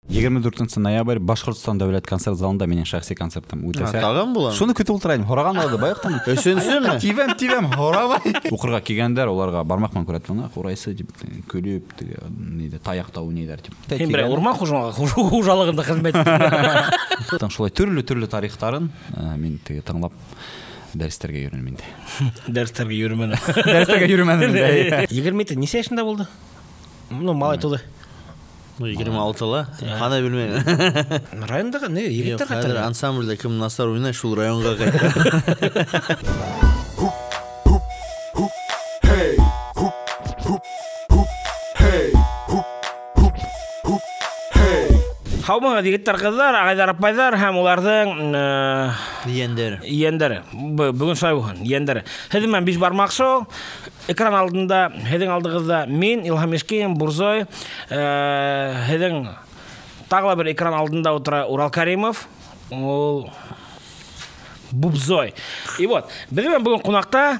24 ноябрь Башқұртстан дәулет концерт залында менің шәхси концертім өтесе. Тағам болам. Шуны күтіп отырайын. Хораған алды байықтан. Өсенсеме? Тивем, хорабай. Оқырға келгендер оларға бармақпен көрәтпен. Хорайсы деп көліп, таяқтау нейдер деп. Бір орман қожалығында қызмет. Шулай түрлі тарихтарын мен тыңлап дәрістерге үйренемін. Дәрістерге үйренемін. Дәрістерге үйренемін. 20 неше yaşында болды? Малай толы. 26-ла. Қана білмеймін. Райондағы не? Егеттер қатар. Қазір ансамбльде кім Насар ойнай, шул районға қайтты. Хаумаға дегеттер қыздар, ағайдар апайдар, һәм олардың иендері. Бүгін шай бұған, иендері. Хедің мен биш бармақшы, экран алдында, хедің алдығызда мен, Илхам Ешкейін, Бурзой, хедің тағыла бір экран алдында отыра Урал Каримов, ол Бубзой. И вот, біздің бүгін қонақта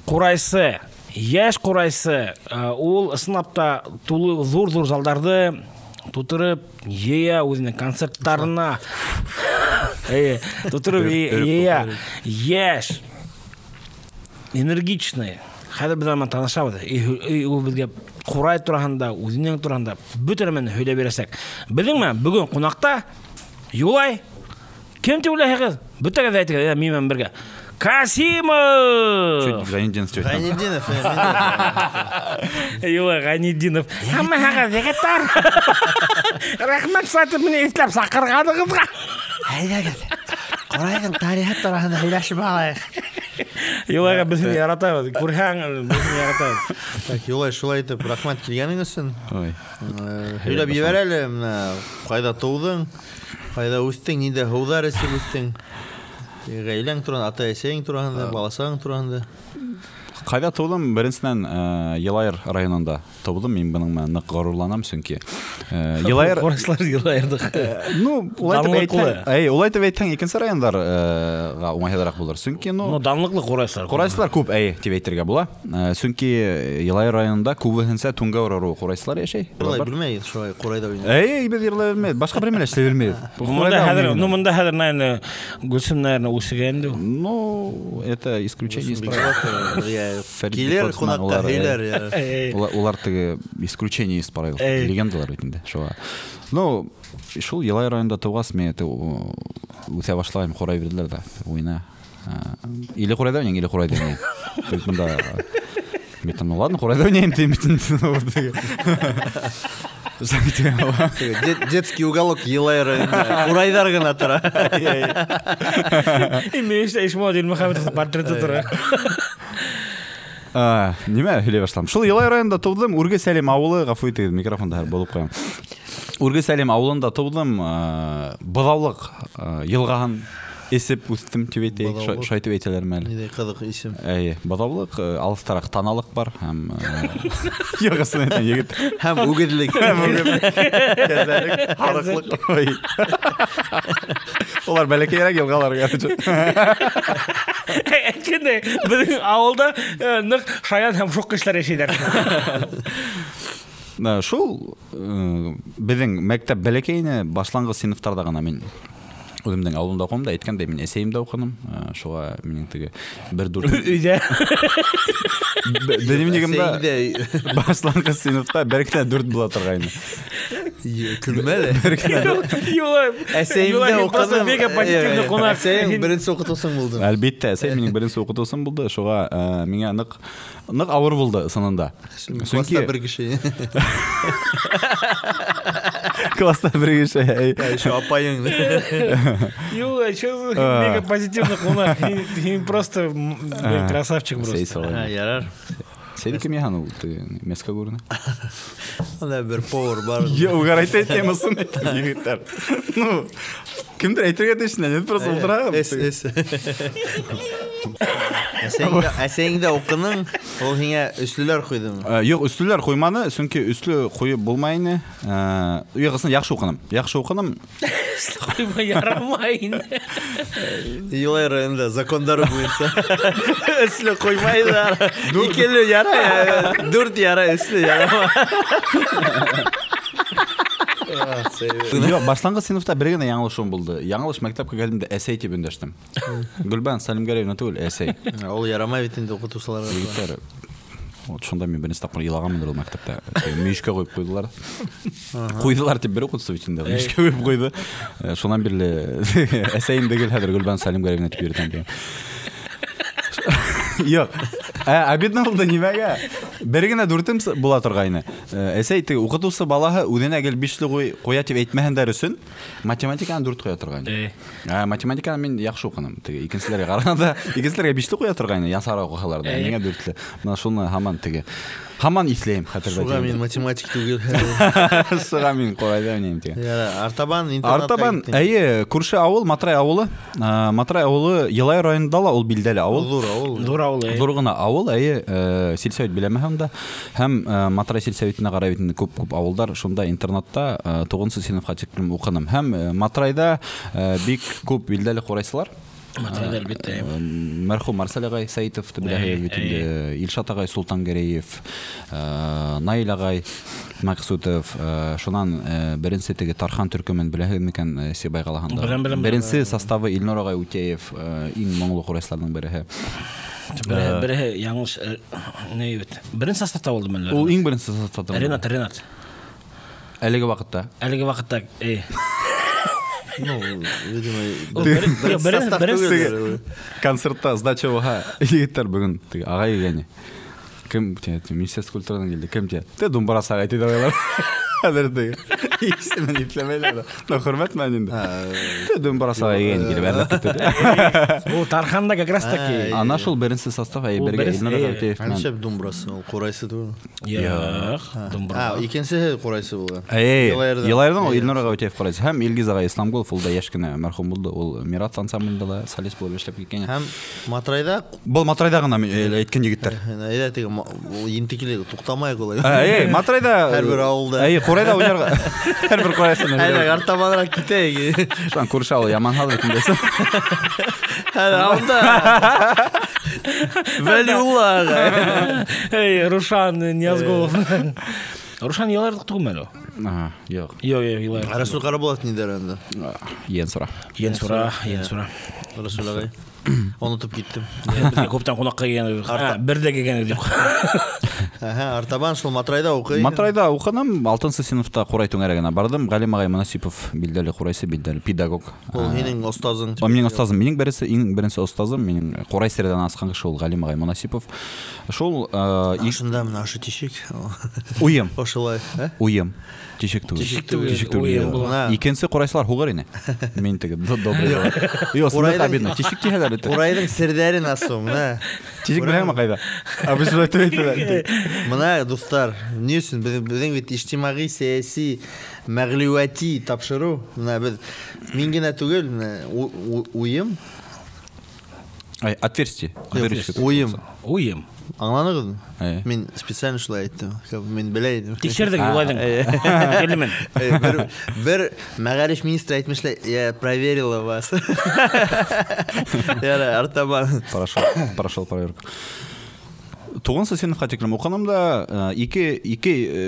Қурайсы, еш Қурайсы, ол сынапта тулы зор залдарды тутырып, өзінің концерттарына тутырып, еш энергичный қазір біз аман танышабыды. Ол бізге Қурай тұрағында, өзінің тұрағында бүтірімен өйде бересек. Біздің мен бүгін қонақта Юлай, кем те ойлай қыз? Бүтігі зәйтігі, менімен бірге. Касимов! Ғайнединов. Юлай Ғайнединов. Хамма хаға зекеттар. Рахмет сатып мені естіліп сақырғаны қызға. Әйдәгіз. Қорайдың тарихат тұрағында үйләшіп алайық. Юлайға біздің яратайыз. Көрхаң біздің яратайыз. Юлай шулай етіп, рахмет келгенің үшін. Үйләп ебер әлі, қайда туылдың, қайда өстің, неде хаудар есіп өстің. Ғайлаң тұрғанда, ата-әсең тұрғанда, баласаң тұрғанда. Қайда туылдым? Бірінсінен Елайыр районында туылдым. Мен бұның нық ғарурланам сүнке. Қорайсылар Елайырдық. Олайтып әйттен екінші райондарға оңайдарақ болыр. Сүнке, данлықлы Қорайсылар. Қорайсылар көп деп әйттерге бола. Сүнке Елайыр районында көбісінсе түнгі ұрару Қорайсылар ешей. Білмейді, шолай Қорайда ойнайды. Бет ерлай білмейді. Башқа біремелі ішіле білмейді. Мұнда хәдір, наверное, Гүлсім, наверное, өсігенді. Это исключение из правил. Келер қонақта хейлер. Олар тігі исключение из правил. Легендалар өтінде. Шул Елай районында туғас, мен өте башлайым Қорай берділер да ойна. Или Қорайда ойнайын, или Қорайда ойнайын. Бұнда мен ладно, Қорайда ойнайын деймін. Детский уголок Елай районында. Қорайдар ғана тұра. Мен ешмау дейін Мұхаммедовтың портреті тұра. Неме үле башлам. Шул Елай районында туылдым. Үрге Сәлем ауылы, ғафу етеді, микрофонда болып қоям. Үрге Сәлем ауылында туылдым. Бұдаулық елғаған есіп өстім төбетейік, шайтып етелер мәлі. Недей қадық есім. Бұдаулық, алыстарақ таналық бар. Елғасын әйтен егіт. Хәм өгеділік. Кәзәлік, арықлық. Олар бәлекейрек елғалар кәді. Әкенде, біздің ауылда нық шаян һәм шоқ кешілер ешейдер. Шул біздің мәктәп бәлекейіне башланғы сыныфтарда ғана мен өзімдің ауылында оқымда, еткенде мен әсейімді оқыным. Шуға менің тігі бір дұрт... Үйде. Дәнемінегімді башланғы сыныфта бәркіне дұрт бұла тұрғайны. Күлмәді. Әсейімді оқыным. Әсейім бірінші оқытылсын болды. Әлбетті, әсейім менің бірінші оқытылсын болды. Шуға менің нық ауыр болды сынында. Класста бір кіші. Класста бір кіші. Еще апайың. Юла, что за мега позитивный қонақ? Ты просто красавчик просто. Ярар. Сәйді кім яғаны ұлты? Месқа көріні? Ана бір повар бар. Ұғар айтай темасын егіттер. Кімдір әйтірге дейшін, әнет просто ұлтырағым. Әсейіңді оқының, ол хеңе үслілер қойды ма? Yok, üstüler koymаны, çünkü üstlü koyu bulmayını. Uyağısını yaxşı okunum. Yaxşı okunum. Üstlü koyma yaramayın. Yolay rayonunda zakonları buyursa. Üstlü koymayı da. İkili yara ya. 4 yara üstlü yara. Yok, başlangıç sınıfta bir gene yanlışım buldu. Yanlış mektepke geldiğimde essay tip ündəşdim. Gülben Salimgarevna tugul essay. Ol yaramay bitinde okutuvsalar. Шонда мен бірінші тапқыр илағанмын ол мектепте. Мүйішке қойып қойдылар. Қойдылар деп бір оқытысы ішінде. Мүйішке қойып қойды. Шонан бірлі әсейімді кел хәдір Гүлбан Салимгаревна тіп бердім. Yok. Обидно болды немеге. Бергене дүртім бола тұрғайны. Әсейті оқытусы балаға өдене әгел бішлі қоя теп әйтмәхендер үшін математиканы дүрт қоя тұрғайны. Математиканы мен яқшы оқыным. Икенсілерге қарағанда, икенсілерге бішлі қоя тұрғайны. Ясара оқығаларда. Менге дүртлі. Мына шоны хаман теге. Хаман ислейм. Шуға мен математик түгел. Шуға мен қорайда өнейм теге. Артабан интернатқа Артабан, әйе, күрші ауыл, Матрай ауылы. Матрай ауылы Елай районында ол билдәлі ауыл. Зур ауыл. Зур ғына ауыл, әйе, сельсовет білемәхем да. Һәм Матрай сельсоветіне қарабетін көп ауылдар. Шонда интернатта 9-шы сыныфқа чектім оқыным. Һәм Матрайда бик көп билдәлі қорайсылар. Матрайда әлбетте. Мәрхум Марсел ағай Саитовты біләхе әлбетінде, Илшат ағай Султангереев, Наил ағай Мақсутов, шонан бірінші теге Тархан Түркімен біләхе мекен Себай қалағанда. Бірінші составы Илнор ағай Утеев, ең моңлы қорайсылардың біріхе. Бірі яңылш, не ебет? Бірінші составта болды мәлі? Ол ең бірінші составта. Ренат. Әлігі вақытта? Әлігі вақытта, Ну, видимо, концертта сдачеваға егеттер бүгін ағай егені. Кім Министерство культурадан келді, кім те? Те думбара сағай теді ғайлар. Әдірді. Икісімен еплемейлер. Но құрмет мәнінде. Те думбара сағай егені келіп әрліп кетті. Ол Тарханда как раз таки. Ана шул бірінші состав әйберге Илнар Ағаутеев. Әлшеп думбарасы, ол қорайсы тұр. Яқ, думбара. Екенсі қорайсы болған. Елайырдан ол Илнар Ағаутеев қорайсы. Һәм Илгиз ағай Исламгол фулда ешкіне мәрхум болды. Ол Мират ансамблінде да солист болып ешлеп кеткен. Һәм Матрайда? Бұл Матрайда ғана әйткен жігіттер. Ентекелі тұқтамай қолай. Матрайда әрбір ауылда. Қорайда ойнарға әрбір қорайсын. Артабанырақ кетейік. Шуан көрші ауыл яман хал ретіндесі. Ауылда. Вәлиулла ағай. Рушан Ниязголов. Рушан елардық тұғым әлі? Жоқ. Елар. Расул Қараболат Нидерланды. Ен сұра. Расул ағай. Ұнытып кеттім. Көптен қонаққа келген. Бірде келген деп. Артабан шыл Матрайда оқы. Матрайда оқыным, 6-шы сыныфта Қорай төңәрегіне бардым. Ғалим ағай Манасипов билдәлі Қорайсы, билдәлі педагог. Ол менің ұстазың. Ол менің ұстазым. Менің бірінші ұстазым, менің Қорай середен асқан кіші ол Ғалим ағай Манасипов. Шол... Ашында мына ашы тешек. Уйым. Ошылай. Уйым. Тешек түгіл. Икенсі Қорайсылар хуғар ені. Мен тегі добрый. Осындай қабедна. Тешек тегелер өті. Қорайдың сірдәрін асым. Тешек біләң ма қайда? Абы жылай төйті. Мына достар, не үшін біздің бет іштимағи саяси мәғлюәти тапшыру. Мен гена түгел, уйым. Отверстие. Уйым. Аңланығыз? Мен специально шылай айттым. Мен білейдім. Тексердік елайдың. Келімен. Бір мәғариф министр айтмышлай, я проверила вас. Артабан. Прошел проверку. 9-шы сыныпқа текілім оқынымда 2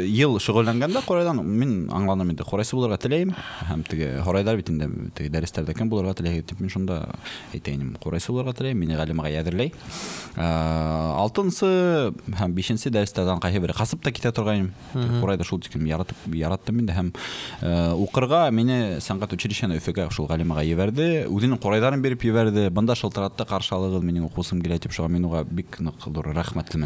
ел шұғылданғанда Қорайдан мен аңланам енді Қорайсы боларға тілейім. Һәм Қорайдар бетінде дәрістердекен боларға тілейім. Мен шонда айтайыным Қорайсы боларға тілейім. Мені ғалимаға әдірлей. 6-шы һәм 5-ші дәрістерден қайы бірі қасып та кете тұрғайым. Қорайда шул текім яраттым енді. Һәм оқырға мені сәнғат училищені өфеге шул ғалимаға еверді. Өзінің Қорайдарын беріп еверді. Бұнда шылтыратты қаршалығы менің оқусым келетіп шыға мен оға бик рахмет.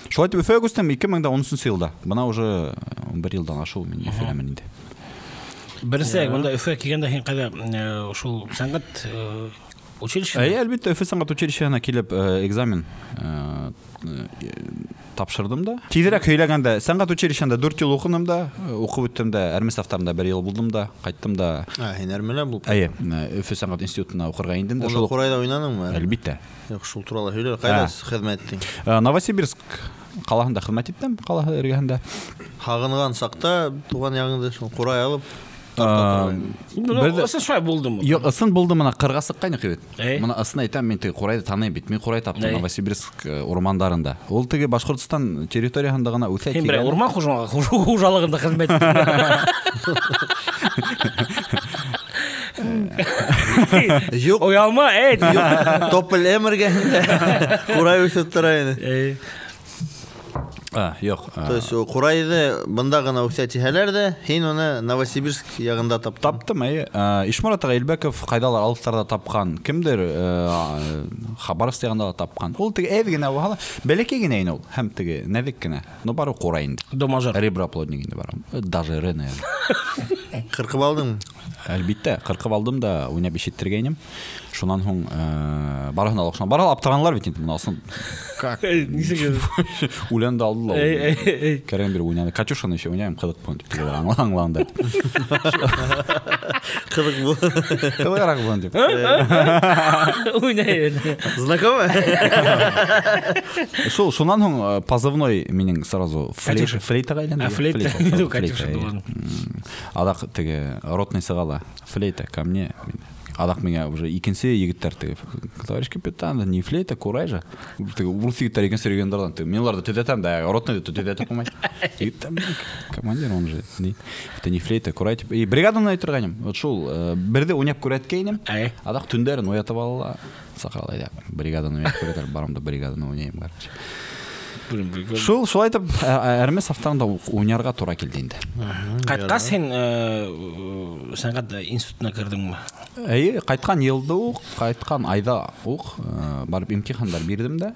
Шулай деп өфеге өстім 2010 жылда. Бұна уже 1 жылдан ашу мен өфелемін енді. Бірінші мұнда өфеге келгенде хен қайда шул сәнғат училище? Әлбетте өфе сәнғат училищені келіп экзамен тапшырдым да. Тезірек өйлегенде сәнғат училищені 4 жыл оқыным да, оқып өттім да, Әрмесавтарында 1 жыл болдым да, қайттым да. Хен әрмелі бұл? Өфе сәнғат институтына оқырға ендім да. Онда Қорайда ойнаның ма? Әлбетте. Шул туралы сөйлер. Қайдасыз қызмет еттің? Новосибирск қалағында қызмет еттім, қалағы іргесінде. Хағынған сақта туған яғынды Қорай алып Ысын шай болды ма? Жоқ, ысын болды мына қырғасы қайны қебет. Мына ысын айтам, мен Қорайды таный бит. Мен Қорай таптым Новосибирск ормандарында. Ол теге Башқұртстан территориясында ғана өте Орман хужалығында қызмет. Yok. Oyalma, Yok. Toppel emерге. Курай өсіп тұрайын. Yok. То есть Курайды бында ғана өксәтихәләр дә, һин оны Новосибирск ягында таптым. Таптым, Ишмурат Илбеков кайдалар алыстарда тапқан, кимдер Хабаровск ягында тапқан. Ул теге эдгенә вала, бәләкәй генә инде ул, һәм теге нәзик кенә. Но бары Курай инде. Домажар. Реброплодник инде бар. Даже Рене. Кыркып алдың? Әлбиттә, кыркып алдым да уйнап ишеттергәйнем. Шуннан һуң барыһын алышна. Бара аптыранлар бит инде монысын. Как? Нисеге? Үләнде алдылар. Кәрәм бер уйнады. Катюшаны еще уйнайм, кыдык булды дип тегеләр аңлаңланды. Кыдык бу. Кыдыграк булды дип. Уйнай. Знакомы? Шуннан һуң позывной минең сразу флейтага әйләнде. Флейта. Катюша булган. Адак теге ротный сыгала. Флейта ко мне. Адак миңа уже икенче егеттер теге. Товарищ капитан, не флейта, Курай же. Теге ул егеттер икенче региондардан. Мен аларда төтәтәм дә, ротный төтәтә кумай. Командир он же. Это не флейта, Курай. И бригаданы әйтергәнем. Вот шул берде уйнап күрәткәйнем. Адак төндәрен уятып алла. Сахалайда. Бригаданы уятып күрәтәр, барымда бригаданы уйнайм, короче. Шулай итеп Әрмәс автанда уйнарга туры килде инде. Кайткан сен сәнгать институтына кирдеңме? Кайткан елда ук, кайткан айда ук барып имтихандар бирдем дә.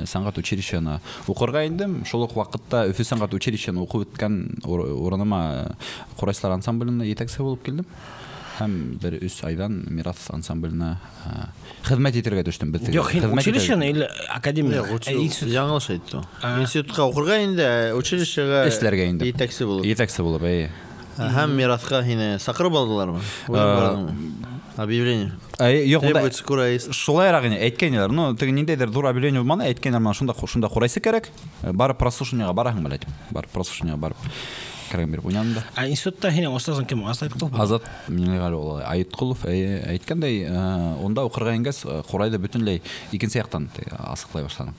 Сәнгать училищены укырга индем. Шул ук вакытта Өфө сәнгать училищены укып үткән урыныма Курайсылар ансамблена етәкче булып килдем. Һәм бер 3 айдан Мирас ансамбленә хезмәт итәргә төштем. Юк, училищены или академия? Яңлыш әйтте. Институтка укырга инде, училищега эшләргә инде. Етәкче булып. Етәкче булып, Һәм Мираска һине сакырып алдылармы? Объявление. Юк, Курайс. Шулайрак гына әйткәннәр. Ну, теге ниндәйдер дур объявление булманы, әйткәннәр менә шунда Курайсы кирәк. Бар прослушаниягә бараһың беләм. Бар прослушаниягә барып. Уйнанды. Институтта һинең остазың кем? Азатқулов. Азат Миннегали Айытқулов әйткәндәй, онда укырга ингәс Курайда бөтенләй икенче яктан асыклай башладым.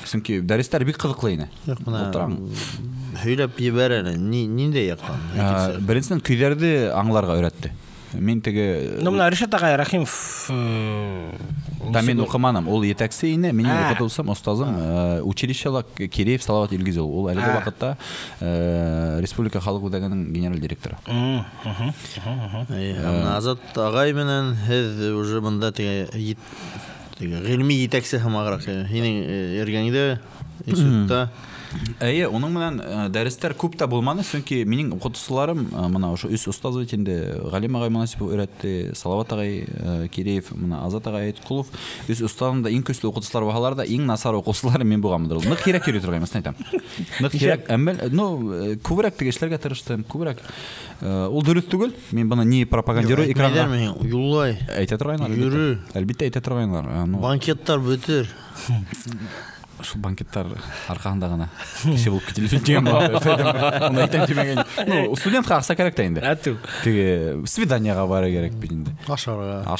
Чөнки дәресләр бик кызыклы иде. Һөйләп ебәр әле, ниндәй яктан? Беренчедән көйләрне аңларга өйрәтте. Мен теге Нумна Ришат агай Рахимов мен укыманым. Ул етәкче ине, минем укытылсам остазым училищелак Киреев Салават Илгиз ул әлеге вакытта Республика халык үдәгенең генераль директоры. Азат агай менән һез уже монда теге гыйльми етәкче һәмаграк. Һинең эргәңдә институтта Оның менән дәресләр күп тә булманы, чөнки минең укытучыларым менә ошо 3 остаз бит инде Галим агай Манасипов өйрәтте, Салават агай Киреев, менә Азат агай Айткулов, 3 остазым да иң көчле укытучылар булалар да, иң насар укытучылар мен булганмындыр. Нык кирәк йөри торган мәсәлән әйтәм. Нык кирәк, әмма күбрәк теге эшләргә тырыштым, күбрәк. Ул дөрес түгел, мен буны ни пропагандирую экранга. Юллай. Әйтә торганнар. Әлбиттә әйтә торганнар. Банкеттар бөтер. Шул банкеттар аркасында гына кеше булып кителеп дигән бар. Уны әйтәм димәгән. Ну, студентка акча кирәк тә инде. Теге свиданиягә бара кирәк бит инде. Ашарга.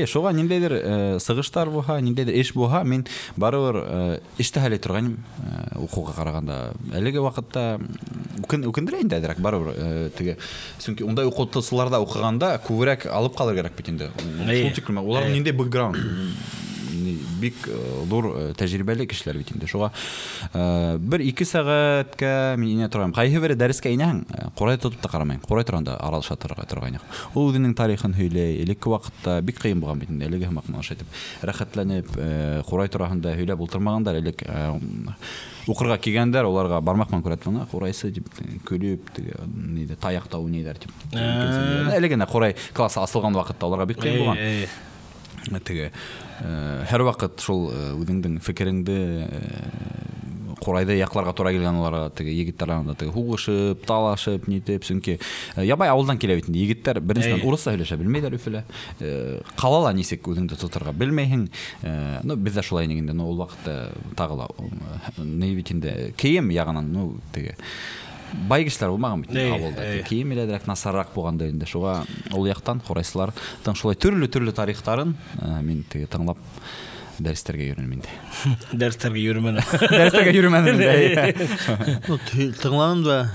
Шуга ниндәйдер сыгыштар булһа, ниндәйдер эш булһа, мин барыбер эштә хәл итәргән укуга караганда. Әлеге вакытта үкендерә инде дирәк барыбер теге. Чөнки ундай укытучыларда укыганда күбрәк алып калыр кирәк бит инде. Шул тиклем улар ниндәй бэкграунд бик зур тәҗрибәле кешеләр бит инде. Шуга 1-2 сәгатькә мин инә торам. Кайһы бер дәрескә инәһең, Курай тотып та карамыйм. Курай торганда аралаша торган. Ул үзенең тарихын һөйләй. Элекке вакытта бик кыен булган бит инде. Әлеге хәмәк шайтып, рәхәтләнеп Курай турында һөйләп ултырмагандар. Элек укырга килгәндәр, уларга бармакман күрәтмәгән. Курайсы дип көлүп, ниде таякта уйныйлар дип. Әлегенә Курай классы асылган вакытта уларга бик кыен булган. Теге һәр вакыт шул үзеңнең фикереңдә Курайда якларга туры килгән уларга теге егетләр анда теге хугышып, талашып, нитеп, чөнки ябай авылдан килә бит инде. Егетләр беренчедән урысча сөйләшә белмәйләр Өфөлә. Калала нисек үзеңдә тотырга белмәйһең. Ну бездә шулай инде, но ул вакытта тагыла ни бит инде кием ягынан, ну теге бай кешеләр булмаган бит авылда. Кием иләдерәк насаррак булганда инде. Шуга ул яктан Курайсылар шулай төрле тарихтарын мин теге тыңлап дәресләргә йөрүм инде. Дәресләргә йөрмәдем. Дәресләргә йөрмәдем инде. Тыңланым да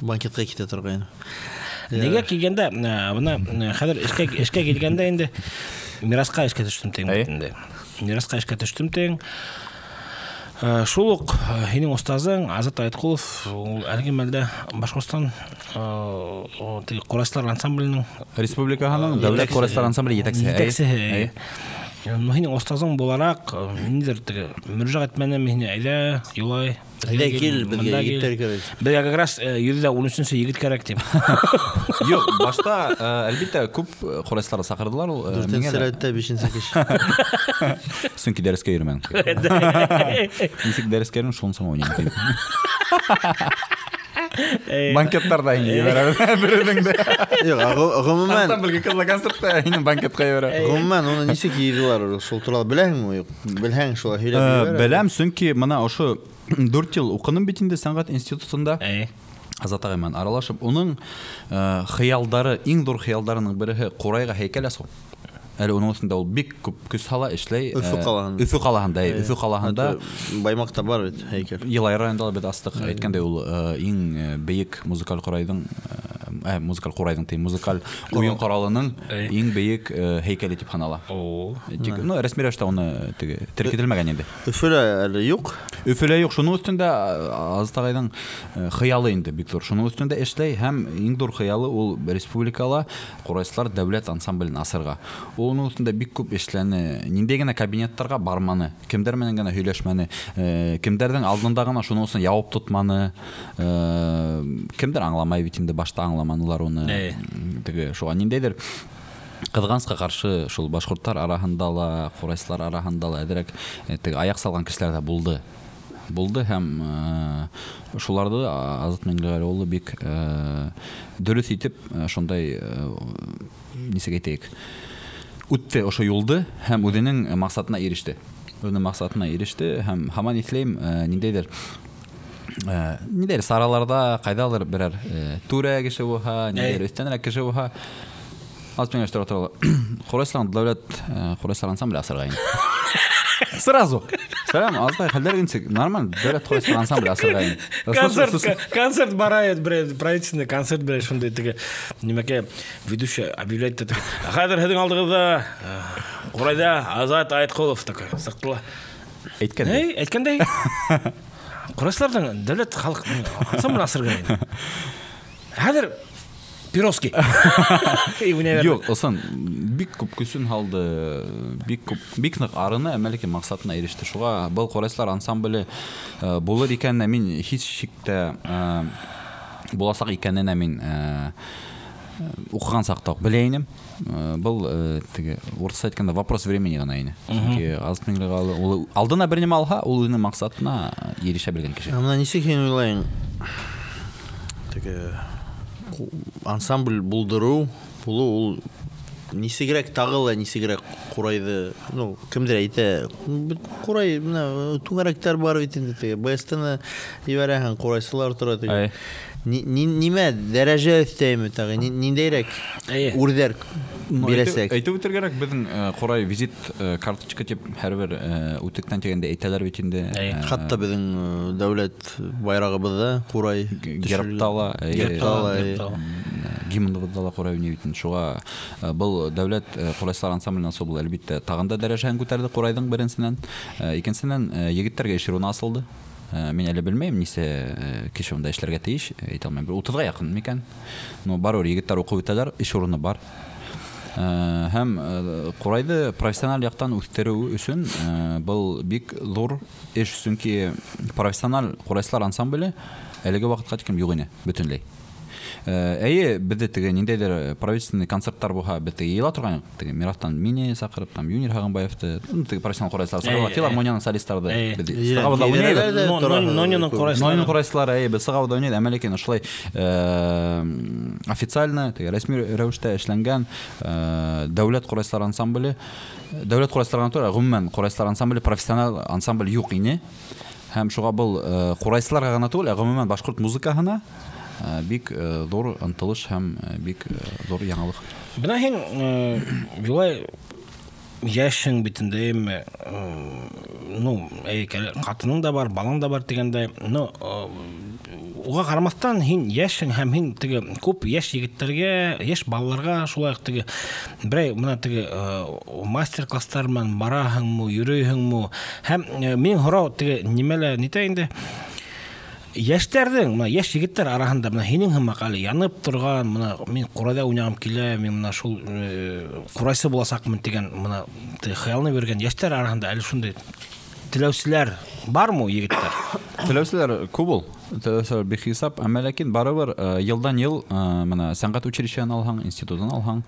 банкетқа кете тұрған. Неге келгенде, мына хәзер эшкә келгәндә инде мирасқа эшкә төштем тең битендә. Мирасқа эшкә төштем тең. Шул ук һинең устазың Азат Айткулов, ул әлеге мәлдә Башкортстан Курайсылар ансамбленең Республиканың дәүләт Курайсылар ансамбле җитәкчесе. Һинең устазың буларак, ниндидер теге мөрҗәгать мәне мине әйлә, юлай. Кил, безгә егетләр кирәк. Безгә как раз 113-нче егет кирәк дип. Юк, башта әлбәттә күп Курайсылар сакырдылар ул. 4-нче сәгатьтә 5-нче кеш. Сөнки дәрескә йөрмән. Нисек дәрескә йөрү шуны соң уйнап. Банкеттарда инде бередеңдә. Юк, гомумән ансамбльгә кызлар концертта инде банкетка йөрә. Гомумән аны нисек йөриләр? Шул турында беләһеңме? Юк, белһәң шул һөйләп йөрә. Беләм, сөнки моны ошо 4 ел укыным бит инде сәнгать институтында. Азат агаймен аралашып, уның хыялдары, иң зур хыялдарының бере Курайга һәйкәл ясау. Әле уның өстендә ул бик күп көс һала эшләй. Өфө калаһында Баймакта бар бит һәйкәл. Елай районында бит астык әйткәндәй ул иң бейек музыкаль Курайдың музыкаль уен коралының иң бейек һәйкәле дип һанала. Тик рәсми рәвештә уны теркетелмәгән инде. Өфөлә әле юк. Өфөлә юк, шуның өстендә Азат агайның хыялы инде бик зур. Шуның өстендә эшләй һәм иң зур хыялы ул республикала Курайсылар дәүләт ансамблен асырга. Оның өстендә бик күп эшләне. Ниндәй генә кабинеттарга барманы, кемдәр менән генә һөйләшмәне, кемдәрнең алдында гына шуның өчен явап тотманы, кемдер аңламай бит инде башта аңламанылар уны. Теге шуга ниндәйдер кызганычка каршы шул башкортлар араһында ла, Курайсылар араһында ла әдерәк теге аяк салган кешеләр дә булды. Һәм шуларды Азат Миңлегали улы бик дөрес итеп шундай нисек әйтәйек үтте ошо юлды һәм үзенең максатына иреште. Һәм һаман исләйм ниндәйдер сараларда кайдалыр берәр түрә кеше булһа, ниндәйдер өстәнрәк кеше булһа, Азат Миңлегали турында Курайсылар дәүләт Курайсылар ансамбле асырга инде. Сразу. Сәлам, Азат, хәлләр инде нормаль, дәүләт Курайсылар ансамбле асырга инде. Концерт барает, правительственный концерт белән шундый теге нимәкә ведущий объявляет теге. Хәзер һезнең алдыгызда Курайда Азат Айткулов такой сыктыла. Әйткәндәй. Курайсыларның дәүләт халык ансамбле асырга инде. Хәзер Перовский. Юк, осан бик күп көсүн халды, бик нык арыны әмәлеке максатына иреште. Шуга был Курайсылар ансамбле булыр икәнне мин һич шиктә буласак икәнне мин укыган сакта белә инем. Был теге урысча әйткәндә вопрос времени гына ине. Чөнки Азат Миңлегали ул алдына бер нимә алһа, ул үзенең максатына ирешә белгән кеше. Менә нисек һин уйлайың? Теге ансамбль булдыру, ул нисегрәк тагыла, нисегрәк Курайды, кемдер әйтә, Курай менә түгәрәктәр бар бит инде теге. БСТны ибәрәһең, Курайсылар тора теге. Нимә дәрәҗә өстәйме тагы? Ниндәйрәк үрдәр бирәсәк? Әйтеп үтергәрәк безнең Курай визит карточка дип һәрбер үтектән тигәндә әйтәләр бит инде. Хатта безнең дәүләт байрагыбызда Курай гербтала, гимныбызда Курай уйный бит. Шуга был дәүләт Курайсылар ансамбленә собыл әлбәттә тагында дәрәҗәһен күтәрде Курайдың беренчесеннән, икенчесеннән егетләргә эшерүне асылды. Мин әле белмәйм, нисә кеше унда эшләргә тиеш, әйтә алмыйм. 30-га якын микән. Барыр егетләр укып үтәләр, эш урыны бар. Һәм Курайды профессиональ яктан үстерү өчен был бик зур эш, чөнки профессиональ Курайсылар ансамбле әлеге вакытка тикән юк ине бөтенләй. Әйе, бездә теге ниндәйдер правительственный концертлар булһа, без теге ела торган, теге Мирафтан мине сакырып, там Юнир Хагынбаевты, теге профессиональ Курайсылар сакырып, филармонияның солистлары без сагавда уйнайды. Нонның Курайсылар, без сагавда уйнайды, әмәлекен шулай официально, теге рәсми рәвештә эшләнгән дәүләт Курайсылар ансамбле, дәүләт Курайсылар туры гомумән Курайсылар ансамбле профессиональ ансамбль юк ине. Һәм шуга был Курайсыларга гына түгел, гомумән башкорт музыкаһына бик зур ынтылыш һәм бик зур яңалык. Бына һин юлай яшең битендәме, катының да бар, балаң да бар дигәндә, уға қарамастан һин яшың һәм һин теге күп яш егеттерге, яш балаларга шулай теге бирәй мына теге мастер-класстар менән бараһыңмы, йөрөйһеңме? Һәм мин һорау теге нимәлә нитә инде? Яшьтәрдең, мына яшь егеттер араһында мына һинең һымак әле янып торган, мына мин курайда уйнагым килә, мин мына шул курайсы буласакмын дигән мына хыялны биргән яшьтәр араһында әле шундый теләүчеләр бармы егеттер? Теләүчеләр күп ул. Теләүчеләр бихисап, әмма ләкин барыбер елдан-ел менә сәнгать училищеһын алһаң, институтын алһаң,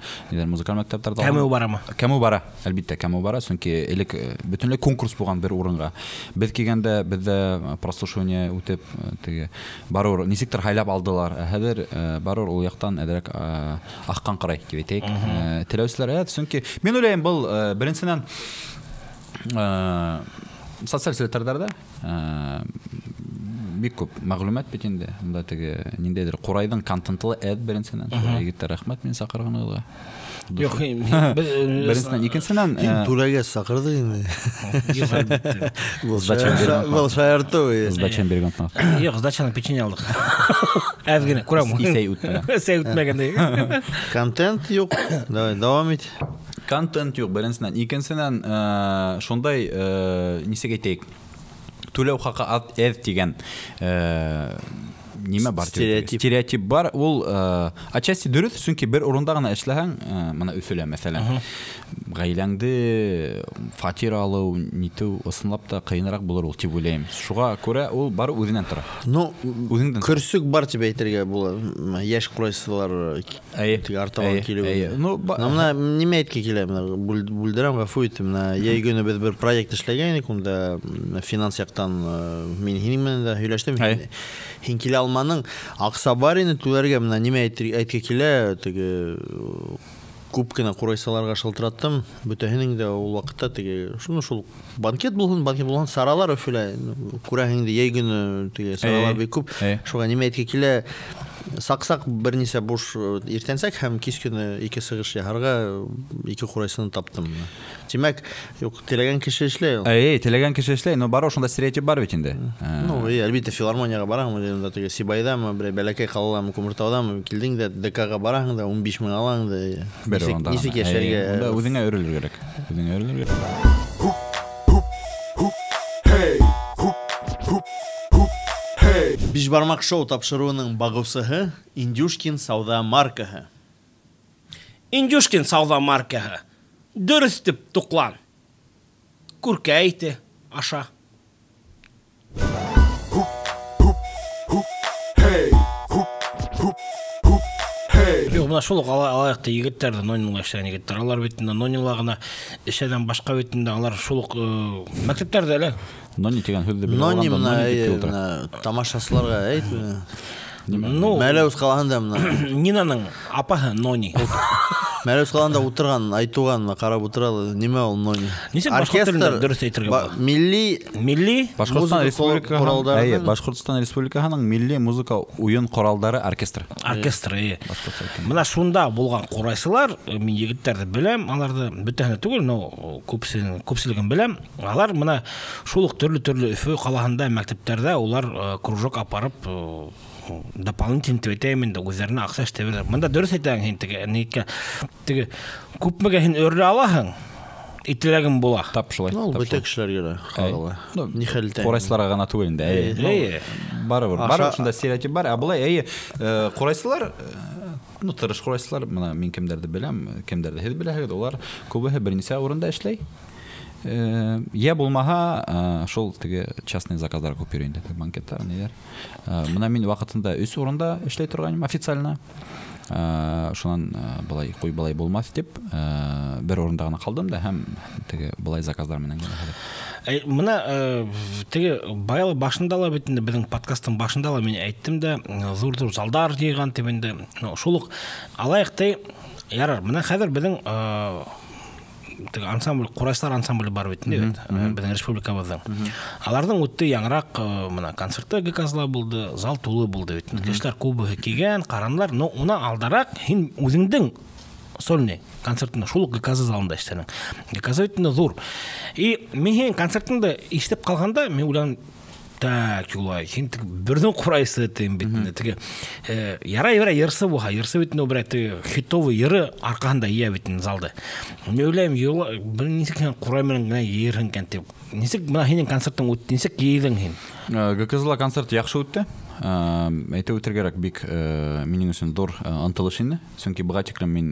музыкаль мәктәптәрдә Кәме бара. Кәме бара, әлбиттә кәме бара, чөнки элек бөтенләй конкурс булган бер урынга. Без килгәндә бездә прослушивание үтеп, теге барыр, ничектер хайлап алдылар. Хәзер барыр ул яктан әдерәк аккан карай дип әйтәйек. Теләүчеләр, чөнки мин уйлыйм бул беренчедән социаль сәләтләрдә бик күп мәгълүмат бит инде. Монда теге ниндәйдер Курайдың контентлы әд беренчедән. Егеттер рәхмәт мин сакырганыгызга. Юк, беренчедән, икенчедән түрәгә сакырды инде. Был шаярту. Сдачан бергән. Юк, сдачаны печенье алдык. Әзгене күрәм. Исәй үтмәгән. Сәй үтмәгәндәй. Контент юк. Давай, давам ит. Контент юк беренчедән, икенчедән шундай нисек әйтәйек. Түләү хакы әз дигән нимә бар? Стереотип бар. Ул отчасти дөрес, чөнки бер урында гына эшләһәң, моны Өфөлә мәсәлән, гаиләңде фатир алу, нитү ысынлап та кыйнарак булыр ул дип уйлыйм. Шуга күрә ул бар үзеннән тора. Ну, көрсүк бар дип әйтергә була. Яшь курайсылар теге артабан килеп. Ну, мына нимә әйткә килә, мына бүлдерәм гафу ит, мына яй көне без бер проект эшләгән идек, унда финанс яктан мин һинең менән дә һөйләштем. Һин килә алманың акса бар инде түләргә, мына нимә әйткә килә, теге күп кенә курайсаларга шылтыраттым. Бөтәһенең дә ул вакытта теге шул банкет булган саралар Өфөлә. Күрәһең инде яй көне теге саралар бик күп. Шуга нимә әйткә килә, саксак бернисә буш иртәнсәк һәм кич көне ике сыгыш яһарга ике курайсыны таптым. Димәк, юк, теләгән кеше эшләй. Теләгән кеше эшләй, но бар шунда стереотип бар бит инде. Ну, әлбиттә филармониягә бараһың, монда теге Сибайдамы, бәләкәй калаламы, Күмертаудамы килдең дә ДКга бараһың да 15 мең алаң да. Нисек яшәргә? Үзеңә өрелер кирәк. Үзеңә өрелер кирәк. Биш бармак шоу тапшыруының багыусыһы Индюшкин сауда маркаһы. Индюшкин сауда маркаһы. Дөрес дип туклан. Күркә әйте, аша. Юк, мына шул алайыкты егетләрдә нонилар эшләгән егетләр. Алар бит нонилар гына эшләгән башка бит инде алар шул мәктәпләрдә әле. Нони дигән һүзне белә. Нони менә тамашасыларга әйт. Ну, Мәләүс калганда менә Нинаның апаһы Нони. Мәләүс калганда утырган, айтуган, карап утыралы. Нимә ул Нони? Оркестр дөрес әйтергә була. Милли Башкортстан Республикаһының Башкортстан Республикаһының милли музыка уен коралдары оркестры. Оркестры. Менә шунда булган курайсылар, мин егетләрне беләм, аларны бөтәһенә түгел, но күпселеген беләм. Алар менә шул ук төрле Өфө калаһында мәктәпләрдә улар кружок апарып дополнительно төйтәмен дә үзләренә акча эшләп. Монда дөрес әйтәң һин теге күпмегә һин өрә алаһың. Итлегем була. Тап шулай. Бөтә кешеләргә калала. Ни хәлдә? Курайсыларга гына түгел инде. Барыбер шунда стереотип бар. Булай, курайсылар, ну тырыш курайсылар, менә мин кемдәрде беләм, кемдәрде һез беләһегез, улар күбеһе бернисә урында эшләй. Я булмаһа, шул теге частный заказлар күп йөрә инде, банкеттар, ниләр. Менә мин вакытында 3 урында эшләй торганым официально. Шуннан былай булмас дип, бер урында гына калдым да һәм теге былай заказлар менән генә. Менә теге баялы башында ла бит инде безнең подкасттың башында ла мин әйттем дә, зур залдар дигән тибендә. Шул ук алайыкты ярар. Менә хәзер безнең теге ансамбль, курайсылар ансамбле бар бит инде, безнең республикабызда. Аларның үтте яңрак менә концерты ГКЗда булды, зал тулы булды бит. Кешеләр күбе килгән, каранлар, но уна алдарак һин үзеңдең сольный концертны шул ГКЗ залында эшләнең. ГКЗ бит зур. И мин һин концертыңда ишетеп калганда, мин уйлан так юлай сен бірден құрайсы тем бетінде тіге ярай ерсі бұға ерсі бетінде бірәті хитовый ері арқағында ия бетін залды мен ойлаймын юлай бір несек құраймен ғана ерін кәнте несек мына хенен концерттің өтті несек кейдің хен ГКЗла концерт яқшы өтті әйті өтір керек бик менің үшін дұр ұнтылыш енді сөңке бұға текілім мен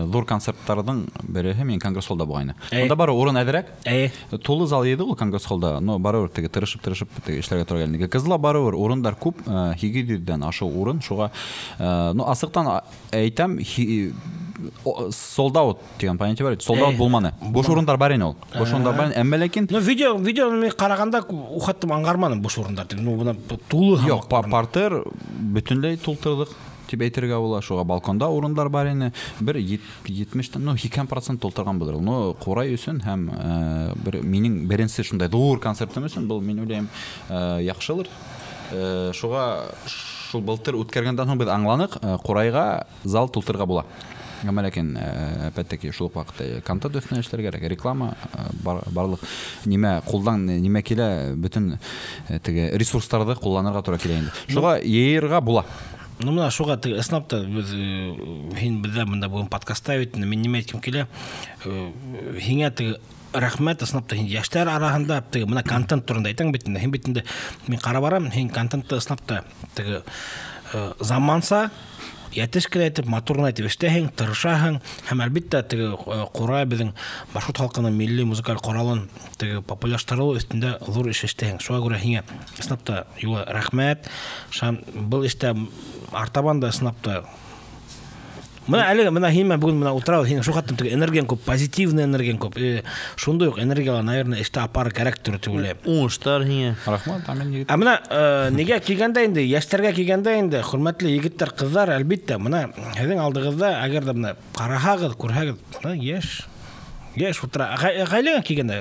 дұр концерттардың бірі мен конгресс холда бұғайны онда бары орын әдірек толы зал еді ғой конгресс холда но бары өр тырышып ішлерге тұра келді ГКЗла бары өр орындар көп хигидерден ашу орын шуға асықтан әйтем солдаут деген понятие бар еді солдаут болманы бош орындар бар ен ол бош орындар бар ен әммелекен видеоны мен қарағанда ұқаттым аңғармадым бош орындар тулы жоқ партер бүтінлей толтырдық деп әйтірге бола шуға балконда орындар бар ені бір 70-тен 2% толтырған бұдыр но қорай өсін һәм бір менің бірінші шындай дұр концертім өсін бұл мен ойлайым яқшылыр шуға шул былтыр өткергендан соң біз аңланық қорайға зал толтырға бола Американ опять-таки шул вакытта контент өстенә эшләргә кирәк, реклама барлык ниме кулдан ниме килә, бөтен теге ресурсларны кулланырга туры килә инде. Шуга еерга була. Ну менә шуга теге снапта без һин бездә монда бүген подкастта әйтне, мен ниме әйткем килә, һиңә теге рәхмәт снапта һин яшьләр арасында теге менә контент турында әйтәң бит инде, һин бит инде мен карап барам, һин контентты снапта теге заманса Ятышкеле әйтеп, матурын әйтеп эштәһең, тырышаһың, һәм әлбиттә теге Курай безнең башкорт халкының милли музыкаль коралын теге популярлаштыру өстендә зур эш эштәһең. Шуңа күрә һиңә снапта юлы рәхмәт. Шам был эштә артабан да снапта Менә әлеге менә һин бүген менә утырау, һин шу хаттым теге энергияң күп, позитивный энергияң күп. Шундый ук энергиялар, наверное, эштә апар кирәк түр түгеле. Уңыштар һиңә. Рәхмәт, амин егет. Менә нигә килгәндә инде, яшьләргә килгәндә инде, хөрмәтле егетләр, кызлар, әлбиттә, менә һезнең алдыгызда, әгәр дә менә караһагыз, күрһәгез, яшь утыра. Гаиләгә килгәндә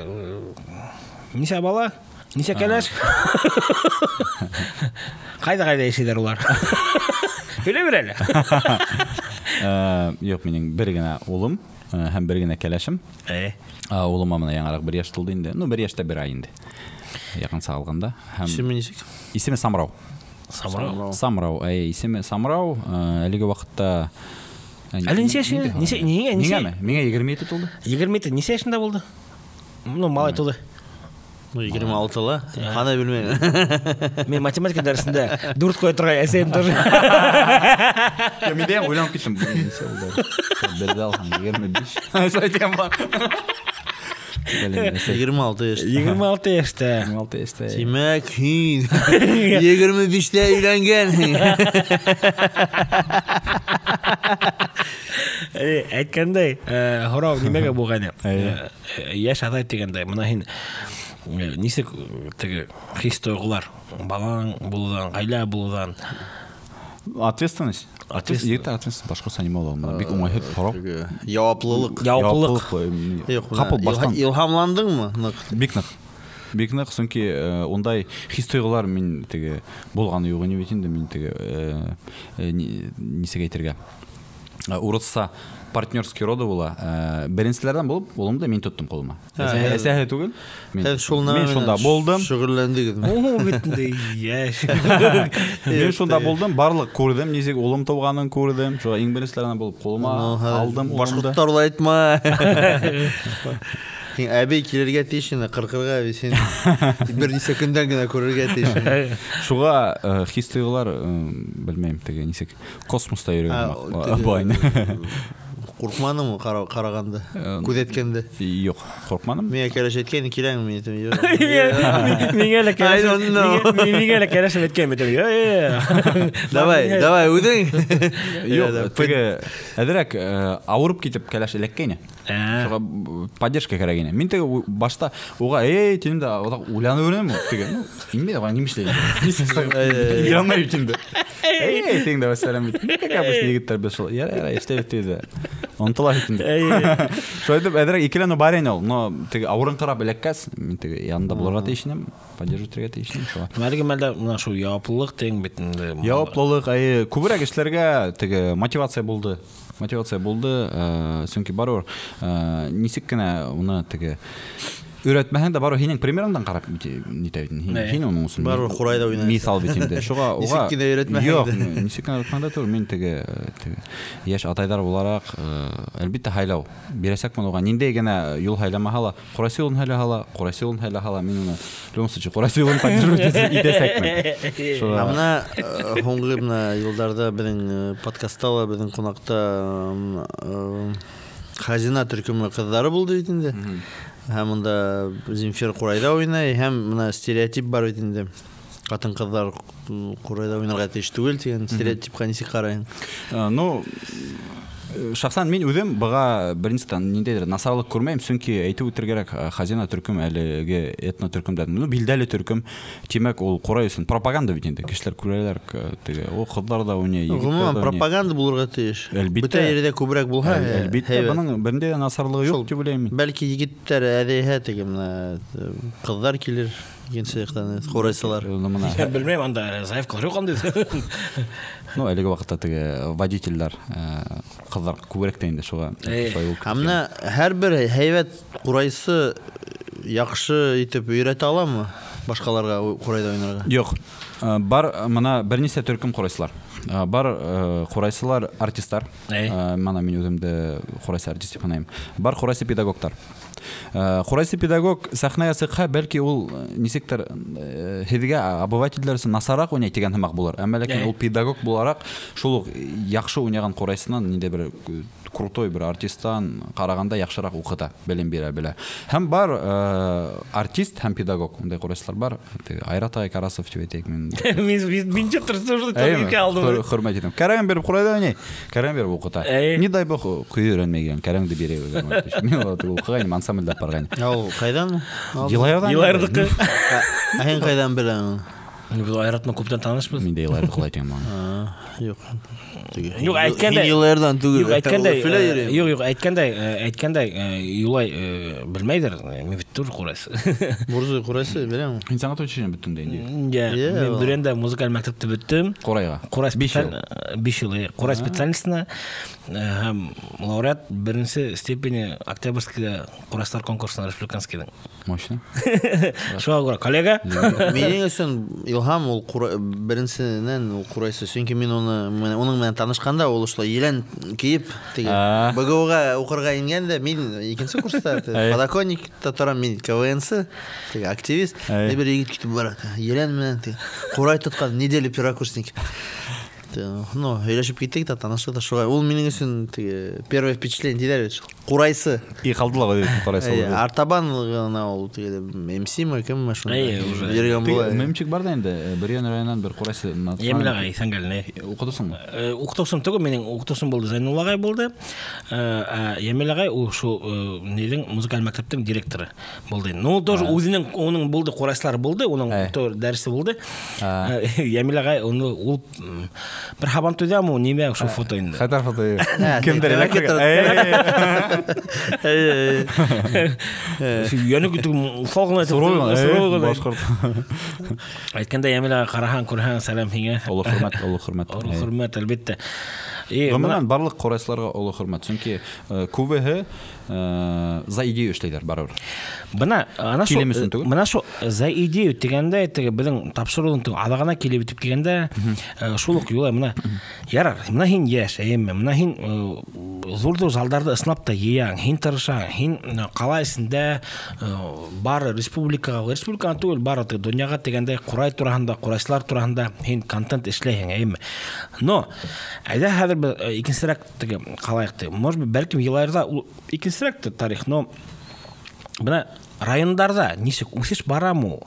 ничә бала? Ничә кәләш? Кайда яшиләр улар? Белә бирәләр. Yok mening bir gina o'g'lim ham bir gina kalashim. O'g'lim mana yangiroq 1 yosh to'ldi endi. 1 yoshda 1 oy endi. Yaqin sog'lig'anda ham. Ismi Samrau. Samrau, ismi Samrau. Әлеге вакытта Әле ничә яшендә? Нигәме? Миңа 27 тулды. 27 ничә яшендә булды? Ну, малай тулды. 26-ла. Хана белмәйм. Мен математика дәресендә 4 куя торган әсәем тоже. Я мен дә уйланып киттем. Бердә алган 25. Шайтан бар. 26 яшь. 26 яшьтә. 26 яшьтә. Тимәк, 25-тә өйләнгән. Әйткәндәй, һорау нимәгә булган? Яшь атай дигәндәй, менә һин нисек теге хис тойгылар, балаң булудан, гаилә булудан. Ответственность. Ответственность башкорт анималар. Бик уңайһыз һорау. Яуаплылык. Илһамландыңмы? Бик нык, чөнки ондай хис тойгылар мен теге булганы юк инде бит инде мен теге нисек әйтергә. Урысса партнерский роды була. Беренчеләрдән булып, улымды мен тоттым колыма. Әсәһе түгел. Мен шунда булдым. Шөгыльләндегез. Бит инде яшь. Мен шунда булдым, барлык күрдем, нисек улым туганын күрдем. Шуга иң беренчеләрдән булып колыма алдым. Башкортлар айтма. Син әби килергә тиешне 40-га син бер нисә көндән генә күрергә тиешне. Шуга хис тойгылар белмәйм теге нисек космоста йөргән байны. Куркманымы караганда, күзәткәндә? Юк, куркманым. Миңа кәләш әйткән киләң мен әйтәм. Миңа лә кәләш әйткән мен. Давай, үдең. Юк, теге әдерәк авырып китеп кәләш эләккәне. Шуга поддержка кирәк ине. Мин теге башта уга тинде уйланып өрәм теге. Инде ва нимешләр. Яңа үтенде. Тинде вәсәләм бит. Как обычно егетләр без шул. Я эштәбез. Онтыла итинде. Шойдып әдерәк икеләнү бар ине ул. Но теге авырын карап эләккәс, мин теге янында булырга тиешнем, поддерживать тиешнем шуга. Мәлеге мәлдә менә шу яуаплылык тең бит инде. Яуаплылык, күбрәк эшләргә теге мотивация булды. Чөнки барыр нисек кенә уны теге Өйрәтмәһәң дә бары һинең примерыңдан карап нитәйдин. Һин уның өчен. Бары Хурайда уйнайсың. Мисал бит инде. Шуга Нисек кенә өйрәтмәһәң дә. Юк, нисек кенә өйрәтмәһәң дә мин теге яшь атайдар буларак, әлбәттә хайлау. Бирәсәк мен уга ниндәй генә юл хайламаһа, Курайсы юлын хайламаһа, мин уны в любом случае Курайсы юлын поддерживать итәсәкмен. Шуга. Амна һоңгы менә юлларда безнең подкастта ла безнең кунакта Хазина төркеме кыздары булды бит инде. Һәм монда Земфир Курайда уйнай, һәм менә стереотип бар бит инде. Хатын-кызлар Курайда уйнарга тиеш түгел дигән стереотипка ничек карайсың? Ну, шахсан мин үзем бага беренчедән ниндәйдер насарлык күрмәйм, чөнки әйтеп үтергәрәк Хазина төркем әлеге этно төркемдән, ну билдәле төркем, тимәк ул Курай өчен пропаганда бит инде. Кешеләр күрәләр, теге о кызлар да уйный, егетләр да пропаганда булырга тиеш. Бөтә ердә күбрәк булһа, әлбәттә моның берендә насарлыгы юк дип уйлыйм. Бәлки егетләр әдәйһә теге менә кызлар килер. Генсияқтан Курайсылар. Белмәйм, анда заявкалар юк анда. Ну, әлеге вакытта теге водительләр кызлар күбрәк тә инде шуга. Амна һәрбер һәйбәт Курайсы яхшы итеп өйрәтә аламы башкаларга Курайда уйнарга? Юк. Бар моны берничә төркем Курайсылар. Бар Курайсылар артистлар. Мана мин үземдә Курайсы артист дип саныйм. Бар Курайсы педагогтар. Курайсы педагог сахнага чыкка, бәлки ул нисектер һезгә обывательләр өчен насарак уйный дигән хәмәк булыр. Әмма ләкин ул педагог буларак шул яхшы уйнаган Курайсынан нидә бер крутой бер артисттан караганда яхшырак укыта, белем бирә белә. Һәм бар артист һәм педагог, ундай Курайсылар бар. Айрат Карасов дип әйтәк мин. Мин җыптырсыз тәбrik алдым. Хөрмәт итәм. Кәрәм бер Курайда уйный. Кәрәм бер укыта. Ни дай бу кыйрәнмәгән, кәрәмде бирә. Мин ул укыган ансамбльдә барган. Ул кайдан? Еллардыкы. Һәм кайдан белән? Без Айратны күптән танышбыз. Мин дә елларда кылайтам. Юк. Юк, әйткәндә. Еллардан түгел. Юк, әйткәндә юлай белмәйдер. Мин бит тур Курайсы. Бурзы Курайсы беләм. Мин саңа точно бөтендә инде. Мин бүрендә музыкаль мәктәптә беттем. Курайга. Курай 5 ел. Курай специалистына һәм лауреат беренче степени Октябрьскийдә Курайсылар конкурсына республиканскийдән. Мощно. Шуңа коллега. Минең өчен Илһам ул беренчедән ул Курайсы, чөнки мин уның менән танышканда ул ошо елән киеп теге БГУга укырга ингәндә мин икенче курста подоконникта торам, мин КВНсы теге активист, бер егет китеп бара. Елән менән теге Курай тоткан неделя первокурсник. Ну, һөйләшеп киттек тә таныштык та шуга. Ул минең өчен теге первое впечатление диләр бит. Курайсы. И калдылар Курайсы. Артабан гына ул теге МС-ме кемме шуны. Бергән була. Мемчик бар да инде. Бер районнан бер Курайсы. Емләгә Исәнгәлне. Укыдысыңмы? Укытусым түгел, минең укытусым булды, Зайнуллагай булды. Емләгә ул шу нидән музыкаль мәктәптең директоры булды. Ну, тоже үзенең уның булды, Курайсылар булды, уның дәресе булды. Емләгә ул bir haban tüydəmü, nimə şu foto indi? Xətar foto. Kimdir elektrik? Yəni kütüm ufaqla sorulğun. Başqart. Aytkanda Yəmilə Qarahan Qurhan salam hingə. Ulu hörmət, ulu hörmət. Ulu hörmət əlbəttə. Гомумән барлык Курайсыларга олы хөрмәт, чөнки КВХ за идея эшләйләр барыбер. Менә шу за идея дигәндә теге безнең тапшыруның алагына килеп итеп килгәндә шул ук юлы менә ярар, менә һин яшь, менә һин зур залдарда ысынап та йыяң, һин тырышаң, һин калайсында бар республикага түгел, бар дөньяга дигәндә Курай турында, Курайсылар турында һин контент эшләйһең, но әйдә хәзер икенчерәк теге калайыкты. Может быть, бәлким елларда икенчерәк тарих, но менә районнарда ничек үсеш барамы?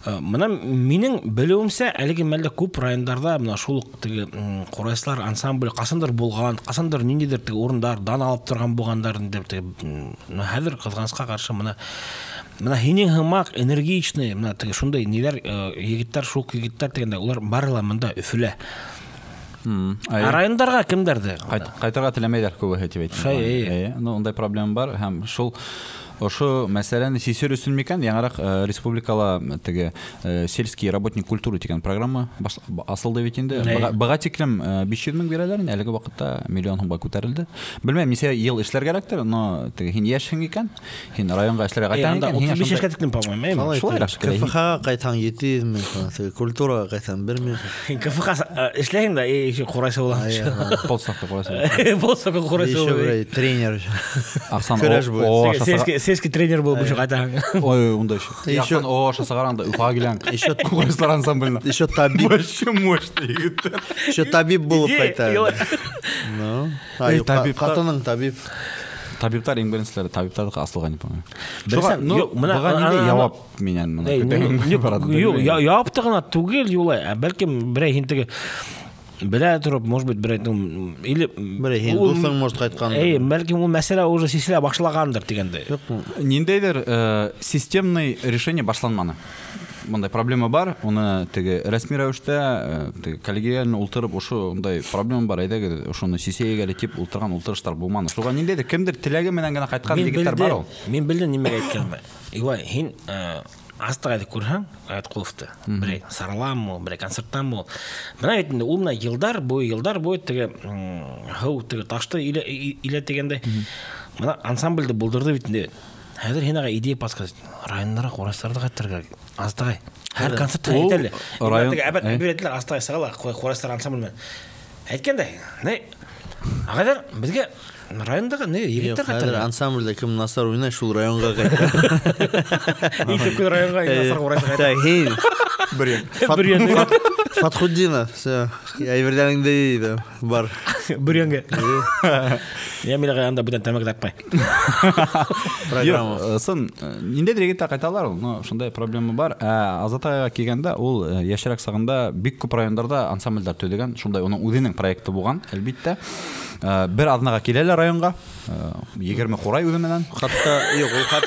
Менә минең белүемсә, әлеге мәлдә күп районнарда менә шул теге Курайсылар ансамбль касындыр булган, касындыр ниндидер теге урындар дан алып торган булгандар дип теге хәзер кызганычка каршы менә һинең хымак энергичный, менә теге шундай ниләр егетләр, шул егетләр дигәндә улар барыла монда Өфөлә. Райондарға кемдерді? Қайтарға теләмәйләр көбі дип әйтәм. Ну, ондай проблема бар һәм шул Ошо мәсьәләне сисер өсөн микән? Яңарак республикала теге сельский работник культуры дигән программа асылды бит инде. Бага тиклем 500 мең бирәләр инде, әлеге вакытта миллион һумга күтәрелде. Белмәм, нисә ел эшләр кирәктер, но теге һин яшең икән, һин районга эшләргә кайтаң икән, һин 35 яшькә тиклем, по-моему, КФХ кайтаң 700 мең, культурага кайтаң 1 мең. КФХ эшләйһең да, курайсы була. Полсакта курайсы. Полсакта курайсы була. Тренер. Аксан сельский тренер был бушо кайтаң. Ой, онда еще. Аксан шасагаранда Уфага киләң. Еще курайслар ансамбльна. Еще табиб. Вообще мощный егет. Еще табиб булып кайтаң. Ну, катының табиб. Табибтар иң беренчеләре, табибтарга асылган дип алмыйм. Буга нинди явап менән моны. Явапты гына түгел юлай, бәлкем берәй һинтеге белә торып, может быть, берәй или берәй һин дусың может кайткан. Бәлкем ул мәсьәлә уже сиселә башлагандыр дигәндәй. Ниндәйдер системный решение башланманы. Мондай проблема бар, уны теге рәсми рәвештә теге коллегиально ултырып ошо ондай проблема бар, әйдәгез ошоны сисәгә элетеп ултырган ултырыштар булманы. Шуга ниндәйдер кемдер теләге менән генә кайткан егетләр бар ул. Мин белдем нимәгә әйткәнме. Игай, һин астыгайды күрһәң, Аятқуловты. Берәй сарламы, берәй концерттанмы. Менә бит инде ул менә елдар буе теге һау теге ташты илә дигәндәй. Менә ансамбльдә булдырды бит инде. Хәзер һинәгә идея подсказать. Районнарга курастырды кайтырга. Астыгай. Һәр концертта әйтәле. Район теге әбәт бирәтләр астыгай сагала, курастыр ансамбль. Әйткәндәй. Не? Агайлар безгә райондагы не егетләр кайтыр. Ансамбльдә кем насар уйнай, шул районга кайтыр. Икәү районга насар курастыр. Бирен. Фатхуддинов, все. Я Ивердәнеңдә бар. Биренге. Я миләгә анда бүтән тәмәк тапмай. Программа. Сын, ниндәдер егетләр кайталар, но шундай проблема бар. Азатайга килгәндә ул яшәрәк сагында бик күп районнарда ансамбльләр төзегән, шундай уның үзенең проекты булган, әлбиттә. Бер аднага киләләр районга. 20 хурай үзе менән. Хатта юк, ул хат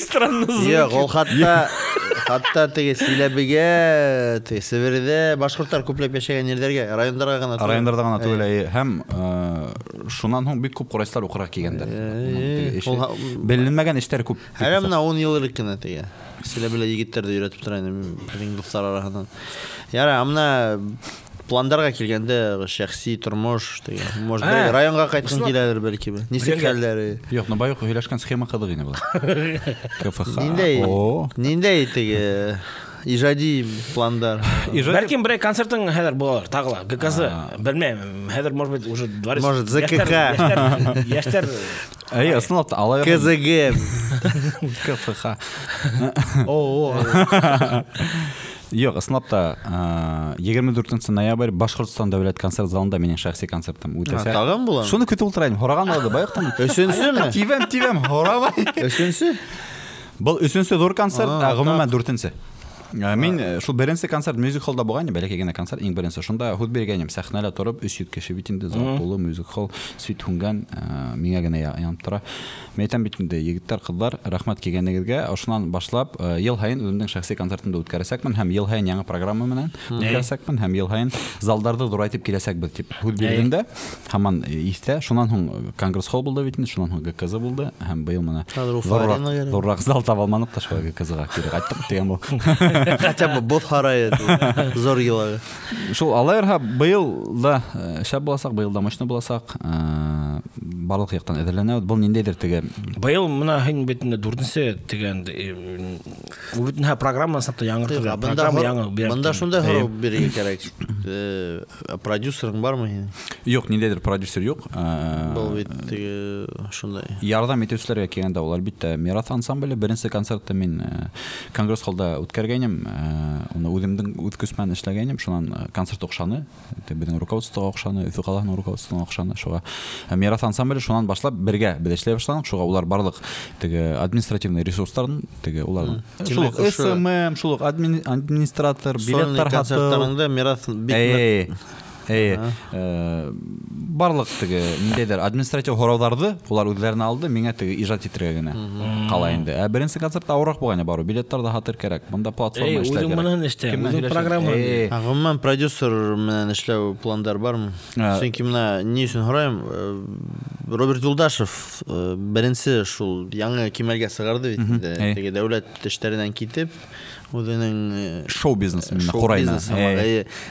странно звучит. Юк, ул хатта теге Силәбегә, теге Севердә башкортлар күпләп яшәгән җирләргә, районнарга гына. Районнарда гына түгел, һәм шуннан һуң бик күп курайслар укырга килгәннәр. Беленмәгән эшләр күп. Әле менә 10 ел элек кенә теге Силәбелә егетләрдә өйрәтеп тора инде, минең дуслар арасыннан. Яра, амна пландарга килгәндә шәхси тормыш, может быть, районга кайткан киләләр бәлки. Нисек хәлләре? Юк, но баю һөйләшкән схема кылдык инде була. КФХ. Ниндәй теге ижади пландар. Бәлкем берәй концертың хәзер булыр, тагыла. ГКЗ, белмәм, хәзер может быть уже дворец. Может, ЗКХ. Яшьтәр. Основно алай. КЗГ. КФХ. О. Yok, ısınapta 24 ноябрь Башкортстан дәүләт концерт залында минең шәхси концертым үтәсә. Тагын була. Шуны көтеп утырайым. Хораган алды баяктан. Өченчеме? Тивем, хорамай. Өченче? Бул өченче зур концерт, гомумән 4-нче. Мин шул беренче концерт мюзик холлда булган, бәлки генә концерт иң беренче. Шунда худ бергәнем, сәхнәлә торып 300 кеше бит инде зал тулы мюзик холл, свит хунган, миңа генә янып тора. Мәйтәм бит инде егетләр, кызлар, рәхмәт килгәнегезгә. Ошоннан башлап ел һайын үземнең шәхси концертымда үткәрәсәкмен һәм ел һайын яңа программа менән үткәрәсәкмен һәм ел һайын залдарды зурайтып киләсәкбез дип худ бергәндә. Һаман истә, шуннан һуң Конгресс холл булды бит инде, шуннан һуң ГКЗ булды һәм быел менә зуррак зал таба алмадык та шулай ГКЗга кире кайттык дигән бу. Хотя бы харай зор елага. Шул алайырга быел да шәп буласак, быел да мощный буласак, барлык яктан әзерләнәбез. Бу ниндәйдер теге быел менә һин бит инде 4-нче дигән бу бит программа сатты яңгыртып. Монда шунда һәр бирегә кирәк. Продюсерың бармы һин? Юк, ниндәйдер продюсер юк. Бу бит теге шундай. Ярдәм итүчеләргә килгәндә ул әлбиттә Мират ансамбле беренче концертта мин Конгресс холлда үткәргәнем. Уны үземнең үткәсмән эшләгәнем, шуннан концерт окшаны, безнең руководствога окшаны, Өфө каласының руководствосына окшаны, шуга Мират ансамбле шуннан башлап бергә без эшләп башладык, шуга улар барлык теге административный ресурсларын, теге уларның шул СММ, шул администратор, билеттар концертларында Мират бик барлық тігі ниндейдер административ хораударды олар өздеріне алды, меңе тігі ижат етірге генә қалайынды. Бірінші концерт ауырақ болғаны бару, билеттарды хатыр керек. Бұнда платформа ішлер керек. Өзің іште, өзің программа. Ағыммен продюсер менен ішлеу пландар бармы? Сен кімна не үшін хұрайым? Роберт Юлдашев бірінші шул яңы кемелге сығарды бетінде. Дәулет іштерінен кетіп, өзінің шоу-бизнес құрайына.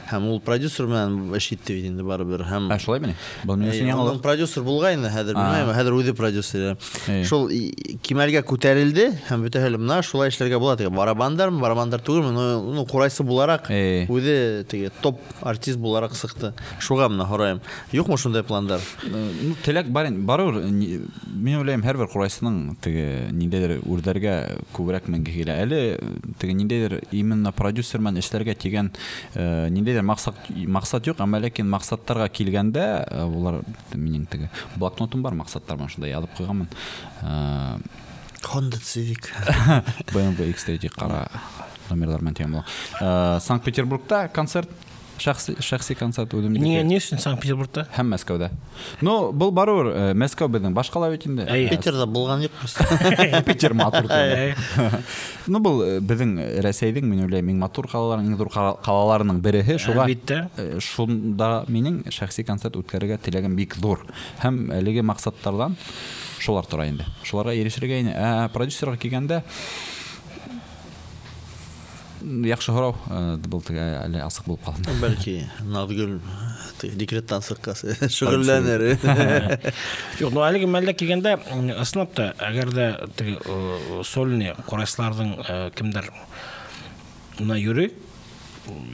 Һәм ул продюсер менен эшитте бит инде барыбер. Һәм шулай менә. Бу менә яңа продюсер булгайны, хәзер белмәйм, хәзер үзе продюсер. Шул кимәлгә күтәрелде һәм бөтәһеле менә шулай эшләргә була. Барабандар түгелме, ну курайсы буларак, үзе теге топ артист буларак сыкты. Шуга менә харайым. Юкмы шундай пландар? Ну теләк барыр. Мин уйлыйм һәрбер курайсының теге ниндәдер үрдәргә күбрәк менгә килә. Әле теге ниндәдер именно продюсер мен эшләргә тигән ниндәдер максат юк, әмма ләкин максаттарга килгәндә улар минең теге блокнотым бар, максаттар мен шунда язып куйганмын. Honda Civic. BMW X3 кара номерлар мен тем була. Санкт-Петербургта концерт, шәхси концерт үдем. Не өчен Санкт-Петербургта? Һәм Мәскәүдә. Ну, бул барыр, Мәскәү безнең башкала бит инде. Питерда булган юк. Питер матур. Ну, бул безнең Рәсәйнең, мин уйлыйм, иң матур калаларның, иң зур калаларының береһе. Шунда минең шәхси концерт үткәрергә теләгем бик зур. Һәм әлеге максаттардан шулар тора инде. Шуларга ирешергә инде. Продюсерга килгәндә яхшы һорау бул әле асык булып калды. Бәлки Назгүл декреттан сыккасы шөгыльләнер. Юк, ну әлеге мәлдә килгәндә ысынапта, әгәр дә сольный курайсларның кемдер на йөри,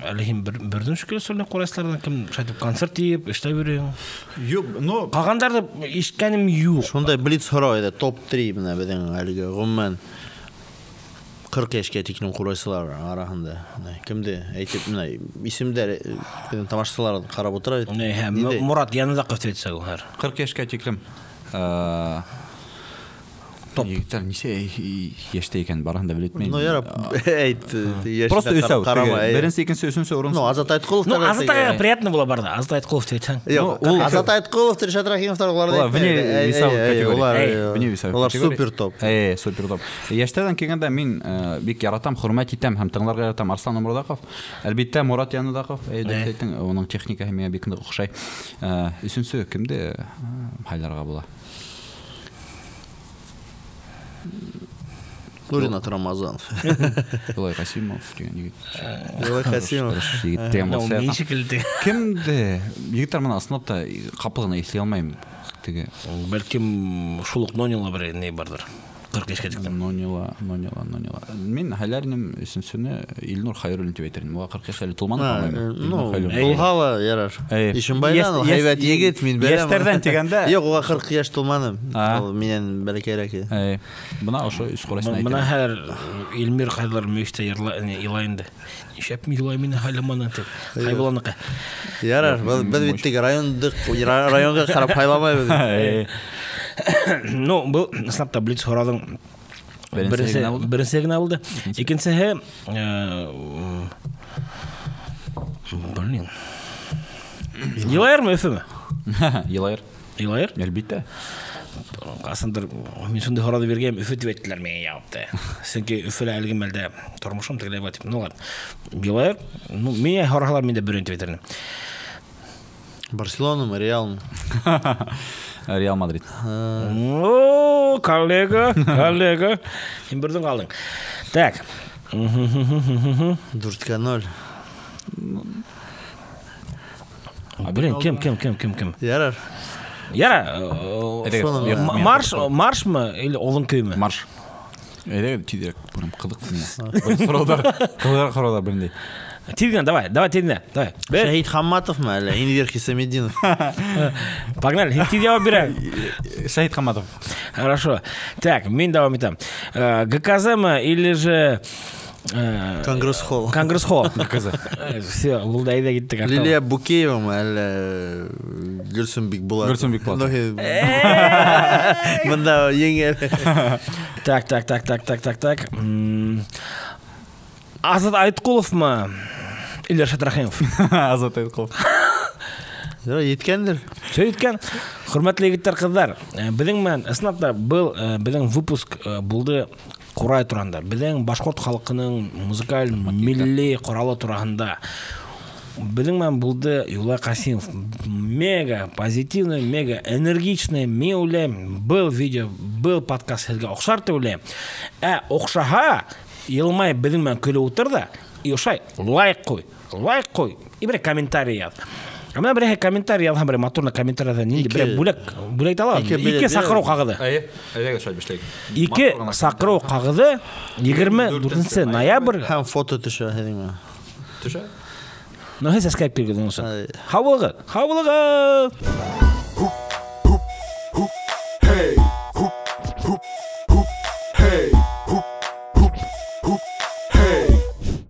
әле һин бердән шикелле сольный курайслардан кем шайтып концерт дип эштә йөри. Юк, ну калгандарды ишкәнем юк. Шундай блиц һорау иде, топ-3 менә безнең әлеге гомумән 40 яшькә тиклем курайсылар арасында. Кемде әйтеп менә исемдәр безнең тамашачылар карап утыра бит. Мурат янында кыфтетсә ул һәр. 40 яшькә тиклем Егеттер несе яшьтә икән барганда белетмәйм. Ну ярап әйт яшьтә просто өсәү. Беренче, икенче, өченче урын. Ну Азат Айткулов. Ну Азатка приятно было барда. Азат Айткулов әйтсәң. Азат Айткулов, Ришат Рахимовтар булар. Вне весовой категория. Вне весовой категория. Супер топ. Супер топ. Яшьтәдән килгәндә мин бик яратам, хөрмәт итәм һәм тыңларга яратам Арслан Омрудаков. Әлбәттә Мурат Янудаков, әйтәтең, уның техникаһы миңа бик нык охшай. Өченче кемдә хәйләргә була? Нурин Рамазанов. Илай Касимов дигән егет. Илай Касимов. Кемде? Егеттер моны асынапта капылгына ислей алмайм. Теге бәлкем шулык Нонила бер не бардыр. 40 яшькә тиклем. Нонила. Мин хәләрнем өченчене Илнур Хайруллин дип әйтермен. Ул 40 яшьле тулман. Ну, һава ярар. Ишенбайдан һәйбәт егет мин беләм. Яшьтәрдән тигәндә. Юк, ул 40 яшь тулманым. Ул миннән бәлкәрәк. Бuna ошо үз курасына әйтә. Бuna һәр Илмир Хайдар мөштә илаенды. Ишәп ми илай мине хәлеманы дип. Хайбуланыкы. Ярар, без бит районга карап хайламайбыз. Ну, бұл снапта блиц хорадың бірінші генә булды. Икенчеһе белмим. Елайырмы Өфеме? Елайыр. Әлбәттә. Касындыр мин шундый хорады бергәм, Өфе дип әйттеләр миңа яапты. Сөнки Өфелә әлеге мәлдә тормышым тегеләй батып. Ну ладно. Елайыр, ну миңа хоралар миндә беренче ветерне. Барселона, Реал. Реал Мадрид. О, коллега. Син бердән калдың. Так. 4-0. Блин, кем? Ярар. Маршмы или олын көймө? Марш. Тидерек бурам кылык миңа. Кылык белмей. Тидген, давай. Шахид Хамматов ма, әле Инвер Хисамеддинов. Погнали, ти жауап берем. Шахид Хамматов. Хорошо. Так, мен давам етем. ГКЗ-ма или же Конгресс-холл. ГКЗ. Все, бұл да айда кеттік. Лилия Букеева ма, әлі Гүлсүнбек Булат. Мында еңел. Так. Азат Айткулов ма? Или Ришат Рахимов? Азат Айткулов. Еткендер. Сөйткән, хөрмәтле егетләр, кызлар, безнең мен ысынлап был безнең выпуск булды Курай турында. Безнең башкорт халкының музыкаль милли коралы турында. Безнең мен булды Юлай Касимов. Мега позитивный, мега энергичный, мен был видео, был подкаст сезгә охшар түле. Охшаха, елмай безнең мен көле утырды. И ошай лайк кой. И бер комментарий яз. Ана бер комментарий язган, бер моторный комментарийда нинди бер бүләк талап. 2 сакыру кагыды. Әйе, шулай бешләйк. 2 сакыру кагыды 24 ноябрь. Һәм фото төшә, һәдиме. Төшә? Но һез скайп биргән соң. Хавылгы.